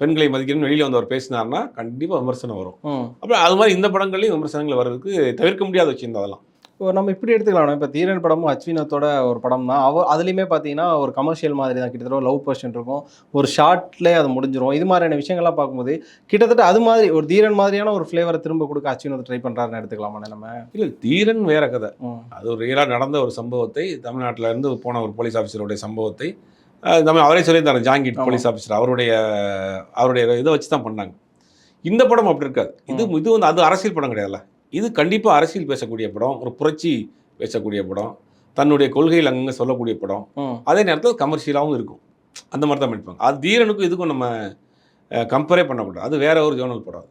பெண்களை மதிக்கணும்னு வெளியில் வந்து அவர் பேசினார்னா கண்டிப்பாக விமர்சனம் வரும். அப்புறம் அது மாதிரி இந்த படங்கள்லையும் விமர்சனங்கள் வர்றதுக்கு தவிர்க்க முடியாத விஷயம் அதெல்லாம். இப்போ நம்ம இப்படி எடுத்துக்கலாம். இப்போ தீரன் படமும் அஸ்வினத்தோட ஒரு படம் தான். அதுலேயுமே பார்த்தீங்கன்னா ஒரு கமர்ஷியல் மாதிரி தான். கிட்டத்தட்ட ஒரு லவ் போர்ஷன் இருக்கும். ஒரு ஷார்ட்லேயே அது முடிஞ்சிடும். இது மாதிரியான விஷயங்கள்லாம் பார்க்கும்போது கிட்டத்தட்ட அது மாதிரி ஒரு தீரன் மாதிரியான ஒரு ஃப்ளேவரை திரும்ப கொடுக்க அஸ்வினத்தை ட்ரை பண்ணுறாருன்னு எடுத்துக்கலாமா நம்ம? இல்லை, தீரன் வேற கதை. அது ஒரு ரியலாக நடந்த ஒரு சம்பவத்தை, தமிழ்நாட்டில் இருந்து போன ஒரு போலீஸ் ஆஃபீஸருடைய சம்பவத்தை அவரே சொல்லியிருந்தாரு. ஜாங்கிட் போலீஸ் ஆஃபீஸர் அவருடைய இதை வச்சு தான் பண்ணாங்க. இந்த படம் அப்படி இருக்காது. இது வந்து அது அரசியல் படம் கிடையாதுல்ல. இது கண்டிப்பாக அரசியல் பேசக்கூடிய படம், ஒரு புரட்சி பேசக்கூடிய படம், தன்னுடைய கொள்கையில் அங்கங்கே சொல்லக்கூடிய படம். அதே நேரத்தில் கமர்ஷியலாகவும் இருக்கும். அந்த மாதிரி தான் பண்ணிப்பாங்க. அது தீரனுக்கும் இதுக்கும் நம்ம கம்பேரே பண்ணக்கூடாது. அது வேற ஒரு ஜோனல் படம்.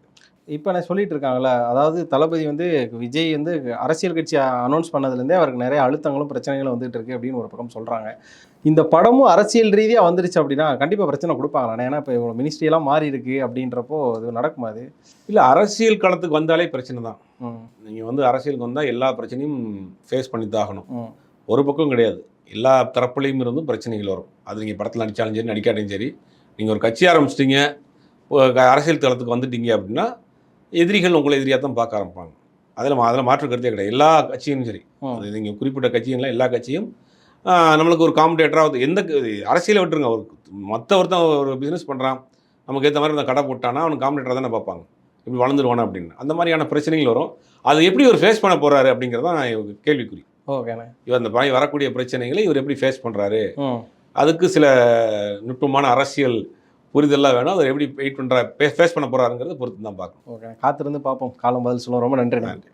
இப்போ நான் சொல்லிட்டு இருக்காங்களே, அதாவது தளபதி வந்து விஜய் வந்து அரசியல் கட்சி அனௌன்ஸ் பண்ணதுலேருந்தே அவருக்கு நிறைய அழுத்தங்களும் பிரச்சனைகளும் வந்துட்டு இருக்கு அப்படின்னு ஒரு பக்கம் சொல்கிறாங்க. இந்த படமும் அரசியல் ரீதியாக வந்துருச்சு அப்படின்னா கண்டிப்பாக பிரச்சனை கொடுப்பாங்களா? ஏன்னா இப்போ இவ்வளோ மினிஸ்ட்ரியெல்லாம் மாறி இருக்கு அப்படின்றப்போ இது நடக்குமா? அது இல்லை, அரசியல் களத்துக்கு வந்தாலே பிரச்சனை தான். நீங்கள் வந்து அரசியலுக்கு வந்தால் எல்லா பிரச்சனையும் ஃபேஸ் பண்ணி தான் ஆகணும். ஒரு பக்கம் கிடையாது, எல்லா தரப்புலையும் இருந்தும் பிரச்சனைகள் வரும். அது நீங்கள் படத்தில் நடித்தாலும் சரி நடிக்காட்டியும் சரி, நீங்கள் ஒரு கட்சி ஆரம்பிச்சிட்டிங்க, அரசியல் தளத்துக்கு வந்துட்டீங்க அப்படின்னா எதிரிகள் உங்களை எதிரியாக தான் பார்க்க ஆரம்பிப்பாங்க. அதில் மாற்று கருத்தே கிடையாது. எல்லா கட்சியும் சரி, அது நீங்கள் குறிப்பிட்ட கட்சியும் எல்லா கட்சியும் நம்மளுக்கு ஒரு காம்படேட்டராக எந்த அரசியலை விட்டுருங்க, ஒருத்தன் ஒரு பிஸ்னஸ் பண்ணுறான், நமக்கு ஏற்ற மாதிரி அந்த கடை போட்டானா அவனுக்கு காம்படேட்டராக தானே பார்ப்பாங்க, இப்படி வளர்ந்துருவானா அப்படின்னு. அந்த மாதிரியான பிரச்சனைகள் வரும். அது எப்படி இவர் ஃபேஸ் பண்ண போகிறாரு அப்படிங்கிறதான் கேள்விக்குறி. ஓகேண்ணே. இவர் அந்த வரக்கூடிய பிரச்சனைகளை இவர் எப்படி ஃபேஸ் பண்ணுறாரு, அதுக்கு சில நுட்பமான அரசியல் புரிதெல்லாம் வேணும். அதை எப்படி ஃபேஸ் பண்ண போகிறாருங்கிறத பொறுத்து தான் பார்க்கணும். ஓகே, காத்திருந்து பார்ப்போம். காலம் பதில் சொல்லுவோம். ரொம்ப நன்றி.